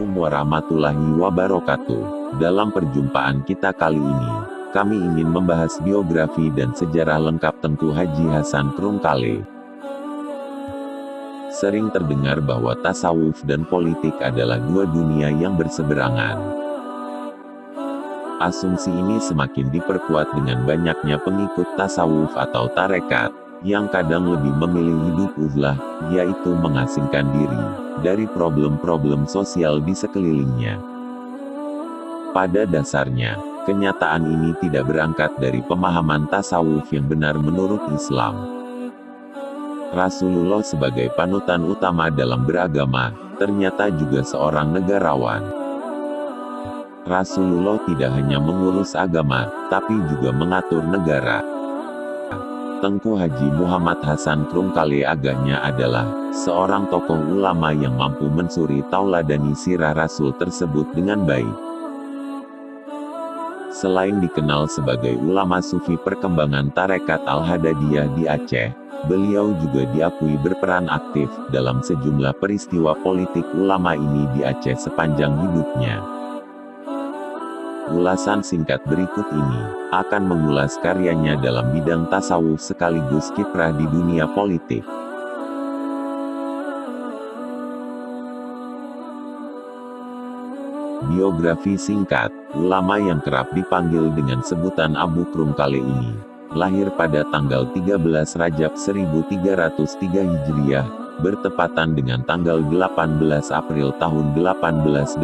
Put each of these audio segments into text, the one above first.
Assalamualaikum warahmatullahi wabarakatuh. Dalam perjumpaan kita kali ini, kami ingin membahas biografi dan sejarah lengkap Tengku Haji Hasan Krungkale. Sering terdengar bahwa tasawuf dan politik adalah dua dunia yang berseberangan. Asumsi ini semakin diperkuat dengan banyaknya pengikut tasawuf atau tarekat, yang kadang lebih memilih hidup uzlah, yaitu mengasingkan diri dari problem-problem sosial di sekelilingnya. Pada dasarnya, kenyataan ini tidak berangkat dari pemahaman tasawuf yang benar menurut Islam. Rasulullah sebagai panutan utama dalam beragama, ternyata juga seorang negarawan. Rasulullah tidak hanya mengurus agama, tapi juga mengatur negara. Tengku Haji Muhammad Hasan Krungkale agaknya adalah seorang tokoh ulama yang mampu mensuri tauladani sirah Rasul tersebut dengan baik. Selain dikenal sebagai ulama sufi perkembangan tarekat Al-Hadadiyah di Aceh, beliau juga diakui berperan aktif dalam sejumlah peristiwa politik ulama ini di Aceh sepanjang hidupnya. Ulasan singkat berikut ini akan mengulas karyanya dalam bidang tasawuf sekaligus kiprah di dunia politik. Biografi singkat, ulama yang kerap dipanggil dengan sebutan Abu Krungkale ini, lahir pada tanggal 13 Rajab 1303 Hijriah, bertepatan dengan tanggal 18 April tahun 1886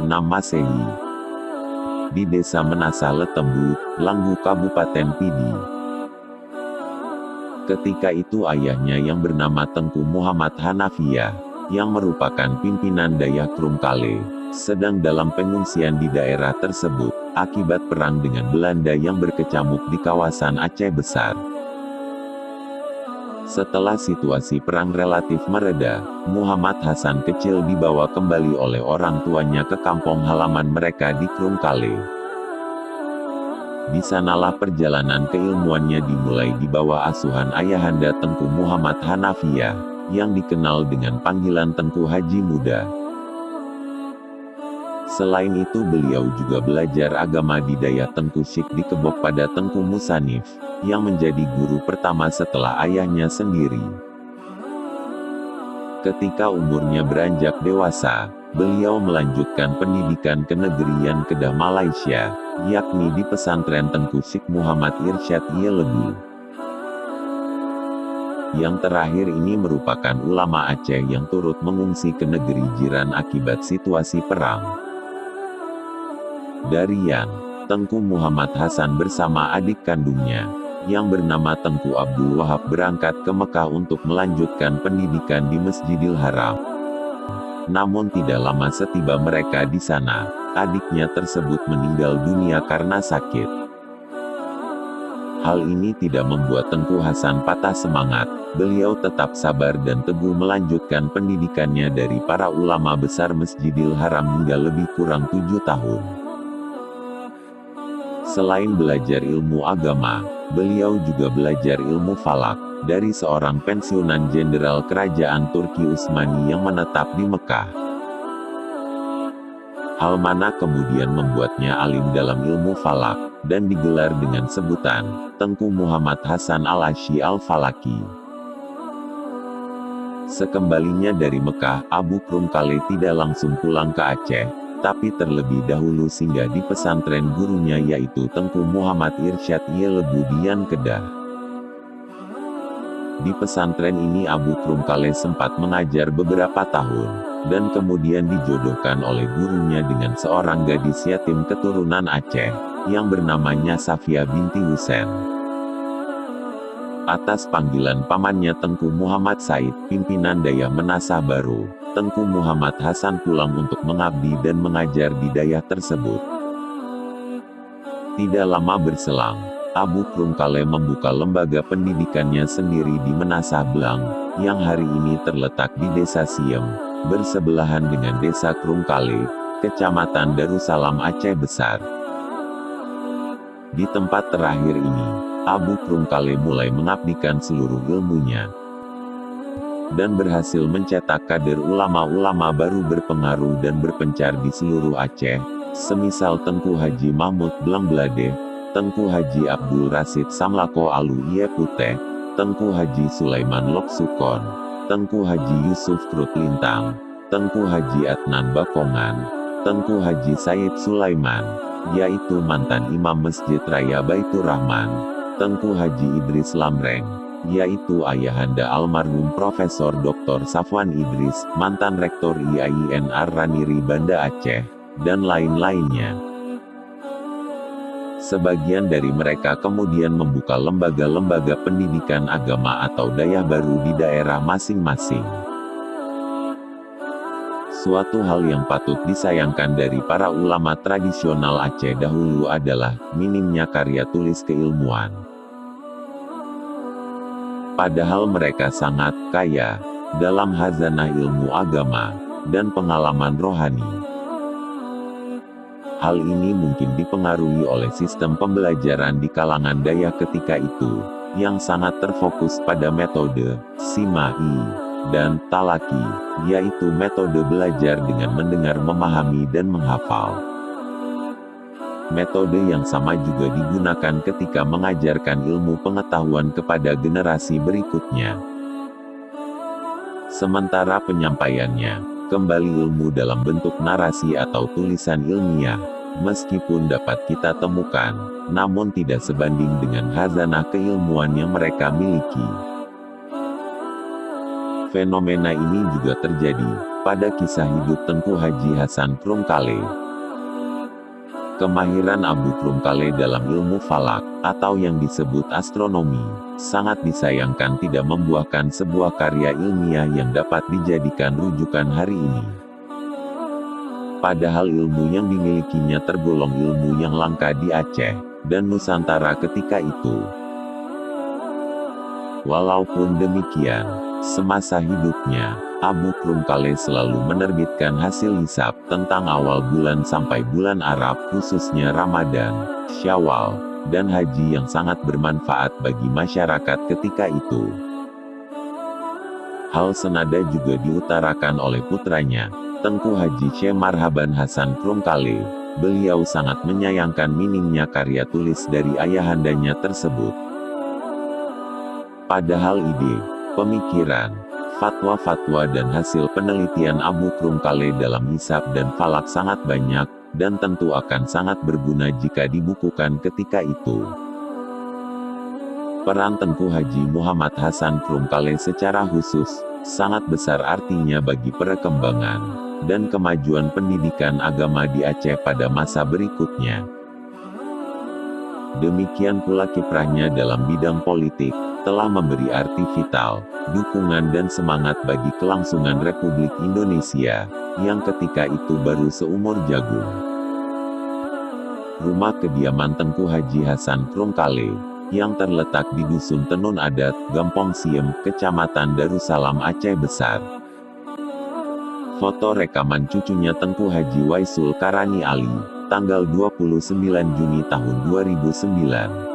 Masehi. Di Desa Menasa Letembu, Langgu Kabupaten Pidi. Ketika itu ayahnya yang bernama Tengku Muhammad Hanafiyah, yang merupakan pimpinan Dayak Krungkale, sedang dalam pengungsian di daerah tersebut, akibat perang dengan Belanda yang berkecamuk di kawasan Aceh Besar. Setelah situasi perang relatif mereda, Muhammad Hasan kecil dibawa kembali oleh orang tuanya ke kampung halaman mereka di Krungkale. Di sanalah perjalanan keilmuannya dimulai di bawah asuhan ayahanda Tengku Muhammad Hanafiyah, yang dikenal dengan panggilan Tengku Haji Muda. Selain itu beliau juga belajar agama di Dayak Tengku Syik di Kebok pada Tengku Musanif, yang menjadi guru pertama setelah ayahnya sendiri. Ketika umurnya beranjak dewasa, beliau melanjutkan pendidikan ke negerian Kedah Malaysia, yakni di pesantren Tengku Syik Muhammad Irsyad Yelebu. Yang terakhir ini merupakan ulama Aceh yang turut mengungsi ke negeri jiran akibat situasi perang. Dari Yan, Tengku Muhammad Hasan bersama adik kandungnya, yang bernama Tengku Abdul Wahab berangkat ke Mekah untuk melanjutkan pendidikan di Masjidil Haram. Namun tidak lama setiba mereka di sana, adiknya tersebut meninggal dunia karena sakit. Hal ini tidak membuat Tengku Hasan patah semangat, beliau tetap sabar dan teguh melanjutkan pendidikannya dari para ulama besar Masjidil Haram hingga lebih kurang 7 tahun. Selain belajar ilmu agama, beliau juga belajar ilmu falak, dari seorang pensiunan jenderal kerajaan Turki Utsmani yang menetap di Mekah. Hal mana kemudian membuatnya alim dalam ilmu falak, dan digelar dengan sebutan, Tengku Muhammad Hasan Al-Asy Al-Falaki. Sekembalinya dari Mekah, Abu Krungkale tidak langsung pulang ke Aceh, tapi terlebih dahulu singgah di pesantren gurunya yaitu Tengku Muhammad Irsyad Yelebu di Yan Kedah. Di pesantren ini Abu Krungkale sempat mengajar beberapa tahun, dan kemudian dijodohkan oleh gurunya dengan seorang gadis yatim keturunan Aceh, yang bernamanya Safia binti Husain. Atas panggilan pamannya Tengku Muhammad Said, pimpinan Dayak Menasah Baru, Tengku Muhammad Hasan pulang untuk mengabdi dan mengajar di dayak tersebut. Tidak lama berselang, Abu Krungkale membuka lembaga pendidikannya sendiri di Menasah Blang, yang hari ini terletak di Desa Siem, bersebelahan dengan Desa Krungkale, Kecamatan Darussalam Aceh Besar. Di tempat terakhir ini, Abu Krungkale mulai mengabdikan seluruh ilmunya. dan berhasil mencetak kader ulama-ulama baru berpengaruh dan berpencar di seluruh Aceh, semisal Tengku Haji Mahmud Blangbladeh, Tengku Haji Abdul Rasid Samlako Alu Puteh, Tengku Haji Sulaiman Loksukon, Tengku Haji Yusuf Krut Lintang, Tengku Haji Adnan Bakongan, Tengku Haji Said Sulaiman, yaitu mantan Imam Masjid Raya Baitur Rahman, Tengku Haji Idris Lamreng, yaitu ayahanda almarhum Profesor Dr. Safwan Idris, mantan Rektor IAIN Ar-Raniri Banda Aceh, dan lain-lainnya. Sebagian dari mereka kemudian membuka lembaga-lembaga pendidikan agama atau dayah baru di daerah masing-masing. Suatu hal yang patut disayangkan dari para ulama tradisional Aceh dahulu adalah minimnya karya tulis keilmuan. Padahal mereka sangat kaya dalam khazanah ilmu agama dan pengalaman rohani. Hal ini mungkin dipengaruhi oleh sistem pembelajaran di kalangan dayah ketika itu, yang sangat terfokus pada metode simai dan talaki, yaitu metode belajar dengan mendengar, memahami, dan menghafal. Metode yang sama juga digunakan ketika mengajarkan ilmu pengetahuan kepada generasi berikutnya. Sementara penyampaiannya, kembali ilmu dalam bentuk narasi atau tulisan ilmiah, meskipun dapat kita temukan, namun tidak sebanding dengan khazanah keilmuan yang mereka miliki. Fenomena ini juga terjadi pada kisah hidup Tengku Haji Hasan Krungkale. Kemahiran Abu Krungkale dalam ilmu falak, atau yang disebut astronomi, sangat disayangkan tidak membuahkan sebuah karya ilmiah yang dapat dijadikan rujukan hari ini. Padahal ilmu yang dimilikinya tergolong ilmu yang langka di Aceh dan Nusantara ketika itu. Walaupun demikian, semasa hidupnya, Abu Krungkale selalu menerbitkan hasil hisab tentang awal bulan sampai bulan Arab, khususnya Ramadan, Syawal, dan Haji yang sangat bermanfaat bagi masyarakat ketika itu. Hal senada juga diutarakan oleh putranya, Tengku Haji Syekh Marhaban Hasan Krungkale. Beliau sangat menyayangkan minimnya karya tulis dari ayahandanya tersebut. Padahal ide, pemikiran, fatwa-fatwa dan hasil penelitian Abu Krungkale dalam hisab dan falak sangat banyak, dan tentu akan sangat berguna jika dibukukan ketika itu. Peran Tengku Haji Muhammad Hasan Krungkale secara khusus, sangat besar artinya bagi perkembangan dan kemajuan pendidikan agama di Aceh pada masa berikutnya. Demikian pula kiprahnya dalam bidang politik, telah memberi arti vital, dukungan dan semangat bagi kelangsungan Republik Indonesia, yang ketika itu baru seumur jagung. Rumah kediaman Tengku Haji Hasan Krungkale, yang terletak di Dusun Tenun Adat, Gampong Siem, Kecamatan Darussalam, Aceh Besar. Foto rekaman cucunya Tengku Haji Waisul Karani Ali, tanggal 29 Juni tahun 2009.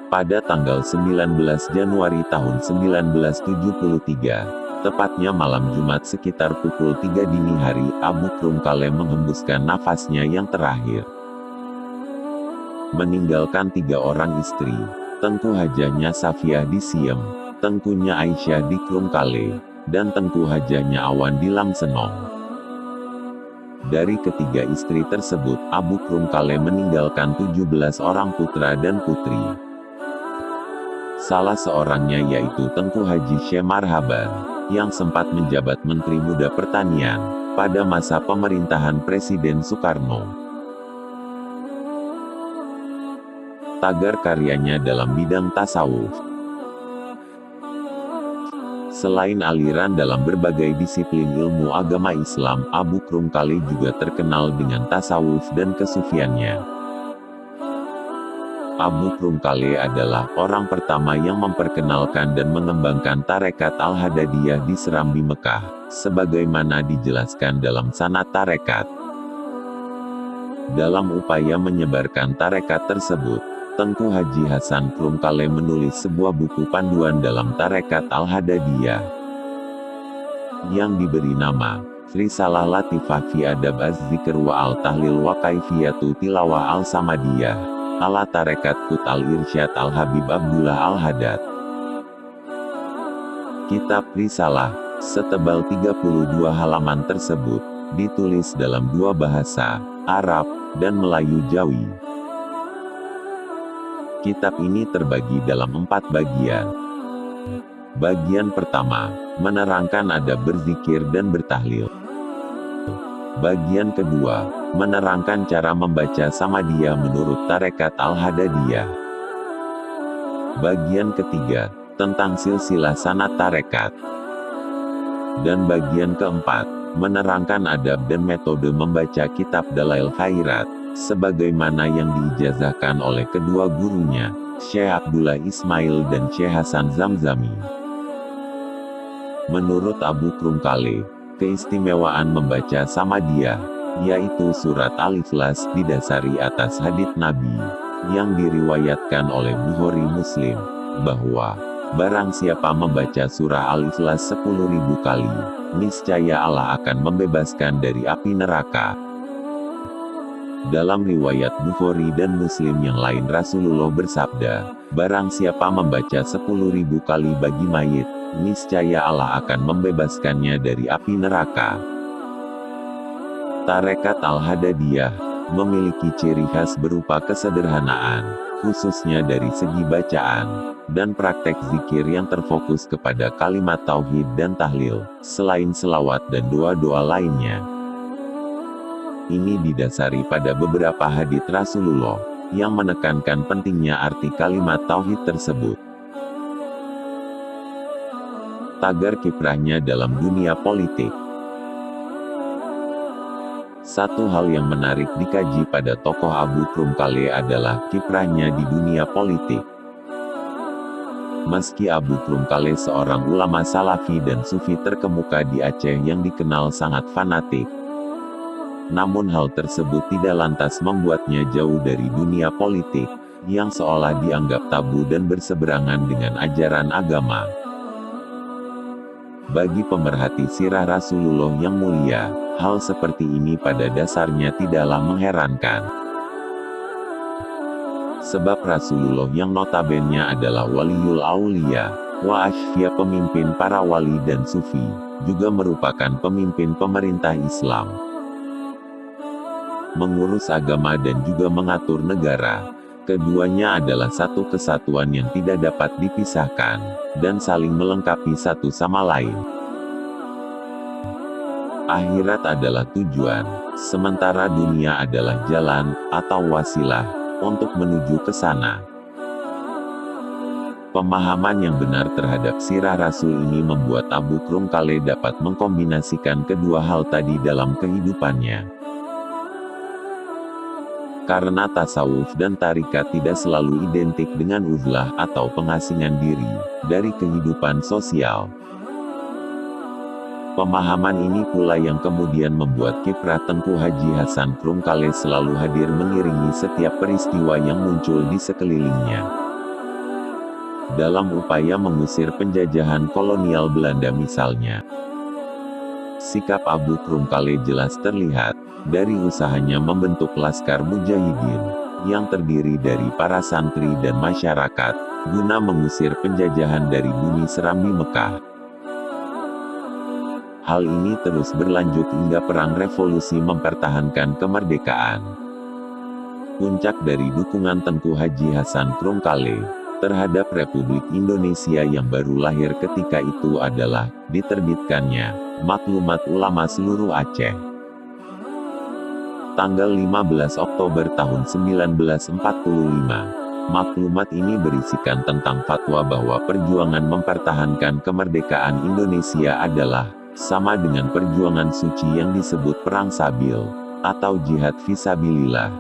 Pada tanggal 19 Januari tahun 1973, tepatnya malam Jumat sekitar pukul 3 dini hari, Abu Krungkale menghembuskan nafasnya yang terakhir. Meninggalkan 3 orang istri, Tengku Hajahnya Safiah di Siem, Tengkunya Aisyah di Krungkale, dan Tengku Hajahnya Awan di Lamsenong. Dari ketiga istri tersebut, Abu Krungkale meninggalkan 17 orang putra dan putri. Salah seorangnya yaitu Tengku Haji Syekh Marhaban, yang sempat menjabat Menteri Muda Pertanian, pada masa pemerintahan Presiden Soekarno. Tagar karyanya dalam bidang tasawuf. Selain aliran dalam berbagai disiplin ilmu agama Islam, Abu Krungkale juga terkenal dengan tasawuf dan kesufiannya. Abu Krungkale adalah orang pertama yang memperkenalkan dan mengembangkan tarekat Al-Hadadiyah di Serambi Mekah, sebagaimana dijelaskan dalam sanad tarekat. Dalam upaya menyebarkan tarekat tersebut, Tengku Haji Hasan Krungkale menulis sebuah buku panduan dalam Tarekat Al-Hadadiyah yang diberi nama Risalah Latifah fi Adab Az-Zikr wa Al-Tahlil wa Kaifiyatu Tilawah Al-Samadiyah ala Tarekat Qut Al-Irsyad Al-Habib Abdullah Al-Haddad. Kitab Risalah, setebal 32 halaman tersebut, ditulis dalam dua bahasa, Arab dan Melayu Jawi. Kitab ini terbagi dalam 4 bagian. Bagian pertama, menerangkan adab berzikir dan bertahlil. Bagian kedua, menerangkan cara membaca Samadiyah menurut Tarekat Al-Hadadiyah. Bagian ketiga, tentang silsilah sanad tarekat. Dan bagian keempat, menerangkan adab dan metode membaca kitab Dalail Khairat, sebagaimana yang diijazahkan oleh kedua gurunya, Syekh Abdullah Ismail dan Syekh Hasan Zamzami. Menurut Abu Krungkale, keistimewaan membaca Samadiyah, yaitu surat Al-Ikhlas didasari atas hadits Nabi, yang diriwayatkan oleh Bukhari Muslim, bahwa, barang siapa membaca surah Al-Ikhlas 10.000 kali, niscaya Allah akan membebaskan dari api neraka. Dalam riwayat Bukhari dan Muslim yang lain Rasulullah bersabda, barang siapa membaca 10.000 kali bagi mayit, niscaya Allah akan membebaskannya dari api neraka. Tarekat Al-Hadadiyah memiliki ciri khas berupa kesederhanaan, khususnya dari segi bacaan, dan praktek zikir yang terfokus kepada kalimat tauhid dan tahlil, selain selawat dan doa-doa lainnya. Ini didasari pada beberapa hadits Rasulullah, yang menekankan pentingnya arti kalimat tauhid tersebut. Tagar kiprahnya dalam dunia politik. Satu hal yang menarik dikaji pada tokoh Abu Krungkale adalah kiprahnya di dunia politik. Meski Abu Krungkale seorang ulama salafi dan sufi terkemuka di Aceh yang dikenal sangat fanatik, namun hal tersebut tidak lantas membuatnya jauh dari dunia politik, yang seolah dianggap tabu dan berseberangan dengan ajaran agama. Bagi pemerhati sirah Rasulullah yang mulia, hal seperti ini pada dasarnya tidaklah mengherankan. Sebab Rasulullah yang notabene adalah waliul aulia, wa asfia pemimpin para wali dan sufi, juga merupakan pemimpin pemerintah Islam. Mengurus agama dan juga mengatur negara. Keduanya adalah satu kesatuan yang tidak dapat dipisahkan, dan saling melengkapi satu sama lain. Akhirat adalah tujuan, sementara dunia adalah jalan, atau wasilah, untuk menuju ke sana. Pemahaman yang benar terhadap sirah Rasul ini membuat Abu Krungkale dapat mengkombinasikan kedua hal tadi dalam kehidupannya. Karena tasawuf dan tarikat tidak selalu identik dengan uzlah atau pengasingan diri dari kehidupan sosial. Pemahaman ini pula yang kemudian membuat kiprah Tengku Haji Hasan Krungkale selalu hadir mengiringi setiap peristiwa yang muncul di sekelilingnya. Dalam upaya mengusir penjajahan kolonial Belanda misalnya, sikap Abu Krungkale jelas terlihat dari usahanya membentuk Laskar Mujahidin, yang terdiri dari para santri dan masyarakat, guna mengusir penjajahan dari bumi Serambi Mekah. Hal ini terus berlanjut hingga Perang Revolusi mempertahankan kemerdekaan. Puncak dari dukungan Tengku Haji Hasan Krungkale terhadap Republik Indonesia yang baru lahir ketika itu adalah diterbitkannya Maklumat Ulama Seluruh Aceh. Tanggal 15 Oktober tahun 1945. Maklumat ini berisikan tentang fatwa bahwa perjuangan mempertahankan kemerdekaan Indonesia adalah sama dengan perjuangan suci yang disebut Perang Sabil, atau Jihad Fisabilillah,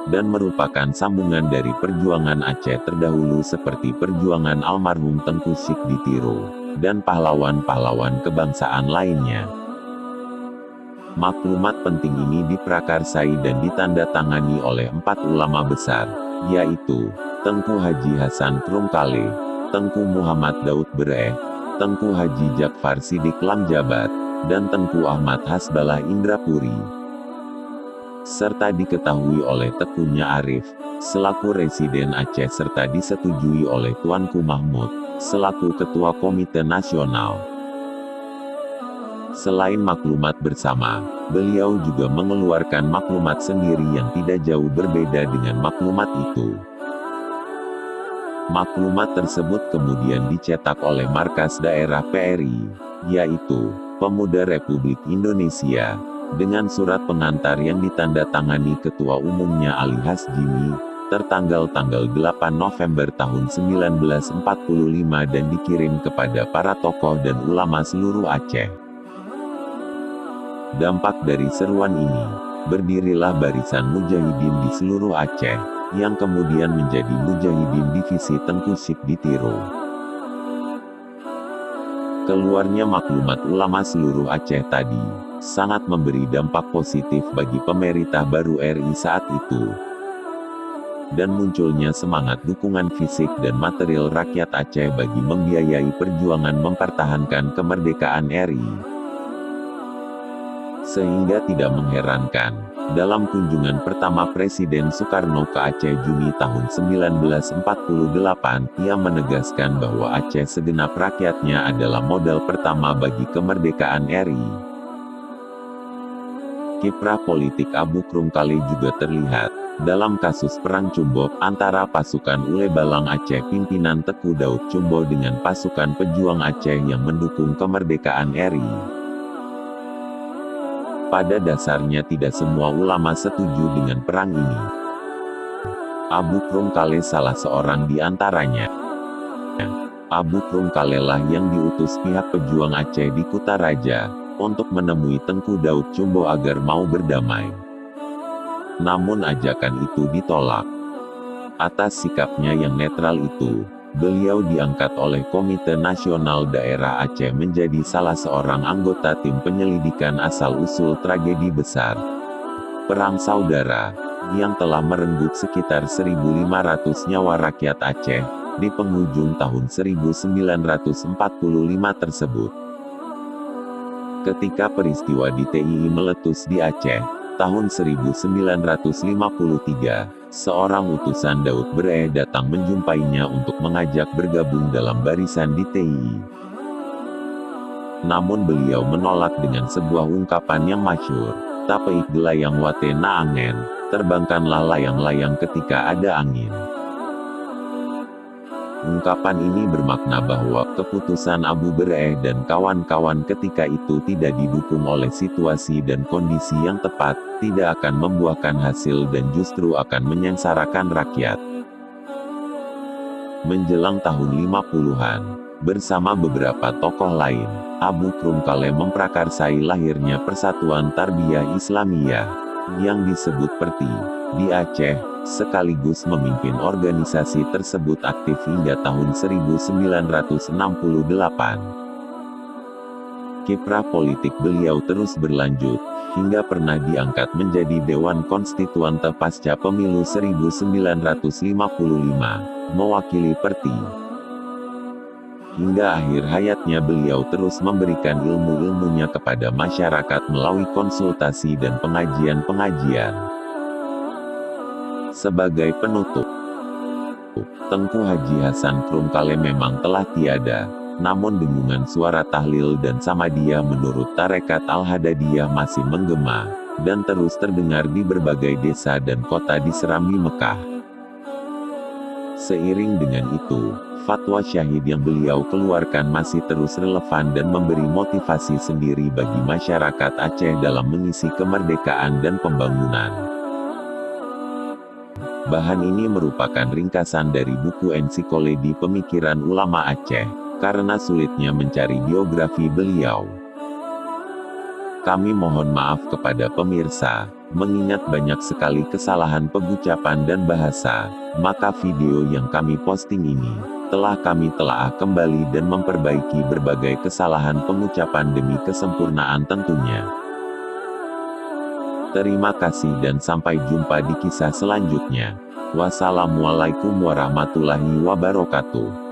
dan merupakan sambungan dari perjuangan Aceh terdahulu seperti perjuangan almarhum Tengku Syikdi Tiro, dan pahlawan-pahlawan kebangsaan lainnya. Maklumat penting ini diprakarsai dan ditandatangani oleh 4 ulama besar, yaitu Tengku Haji Hasan Krungkale, Tengku Muhammad Daud Bereh, Tengku Haji Jakfar Siddiq Lamjabat, dan Tengku Ahmad Hasbalah Indrapuri. Serta diketahui oleh Tekunya Arif, selaku Residen Aceh serta disetujui oleh Tuanku Mahmud, selaku Ketua Komite Nasional. Selain maklumat bersama, beliau juga mengeluarkan maklumat sendiri yang tidak jauh berbeda dengan maklumat itu. Maklumat tersebut kemudian dicetak oleh Markas Daerah PRI, yaitu Pemuda Republik Indonesia, dengan surat pengantar yang ditandatangani Ketua Umumnya Ali Hasjimi, tertanggal tanggal 8 November tahun 1945 dan dikirim kepada para tokoh dan ulama seluruh Aceh. Dampak dari seruan ini, berdirilah barisan mujahidin di seluruh Aceh, yang kemudian menjadi Mujahidin Divisi Tengku Syik di Tiro. Keluarnya maklumat ulama seluruh Aceh tadi, sangat memberi dampak positif bagi pemerintah baru RI saat itu. Dan munculnya semangat dukungan fisik dan material rakyat Aceh bagi membiayai perjuangan mempertahankan kemerdekaan RI. Sehingga tidak mengherankan, dalam kunjungan pertama Presiden Soekarno ke Aceh Juni tahun 1948, ia menegaskan bahwa Aceh segenap rakyatnya adalah modal pertama bagi kemerdekaan RI. Kiprah politik Abu Krungkale juga terlihat dalam kasus Perang Cumbok antara pasukan Ule Balang Aceh pimpinan Teku Daud Cumbo dengan pasukan pejuang Aceh yang mendukung kemerdekaan RI. Pada dasarnya tidak semua ulama setuju dengan perang ini. Abu Krungkale salah seorang di antaranya. Abu Krungkale lah yang diutus pihak pejuang Aceh di Kutaraja untuk menemui Tengku Daud Cumbo agar mau berdamai. Namun ajakan itu ditolak. Atas sikapnya yang netral itu, beliau diangkat oleh Komite Nasional Daerah Aceh menjadi salah seorang anggota tim penyelidikan asal-usul tragedi besar Perang Saudara, yang telah merenggut sekitar 1.500 nyawa rakyat Aceh, di penghujung tahun 1945 tersebut. Ketika peristiwa di TII meletus di Aceh, tahun 1953, seorang utusan Daud Bereh datang menjumpainya untuk mengajak bergabung dalam barisan di TII. Namun beliau menolak dengan sebuah ungkapan yang masyhur, "Tapeik gelayang wate na angen, terbangkanlah layang-layang ketika ada angin." Ungkapan ini bermakna bahwa keputusan Abu Bereh dan kawan-kawan ketika itu tidak didukung oleh situasi dan kondisi yang tepat, tidak akan membuahkan hasil dan justru akan menyengsarakan rakyat. Menjelang tahun 50-an, bersama beberapa tokoh lain, Abu Krungkale memprakarsai lahirnya Persatuan Tarbiyah Islamiyah, yang disebut PERTI, di Aceh, sekaligus memimpin organisasi tersebut aktif hingga tahun 1968. Kiprah politik beliau terus berlanjut, hingga pernah diangkat menjadi Dewan Konstituante pasca pemilu 1955, mewakili PERTI. Hingga akhir hayatnya beliau terus memberikan ilmu-ilmunya kepada masyarakat melalui konsultasi dan pengajian-pengajian. Sebagai penutup, Tengku Haji Hasan Krungkale memang telah tiada, namun dengungan suara tahlil dan samadiyah menurut tarekat Al-Hadadiyah masih menggema, dan terus terdengar di berbagai desa dan kota di Serambi Mekah. Seiring dengan itu, fatwa syahid yang beliau keluarkan masih terus relevan dan memberi motivasi sendiri bagi masyarakat Aceh dalam mengisi kemerdekaan dan pembangunan. Bahan ini merupakan ringkasan dari buku Ensiklopedi Pemikiran Ulama Aceh, karena sulitnya mencari biografi beliau. Kami mohon maaf kepada pemirsa, mengingat banyak sekali kesalahan pengucapan dan bahasa, maka video yang kami posting ini, telah kami telaah kembali dan memperbaiki berbagai kesalahan pengucapan demi kesempurnaan tentunya. Terima kasih dan sampai jumpa di kisah selanjutnya. Wassalamualaikum warahmatullahi wabarakatuh.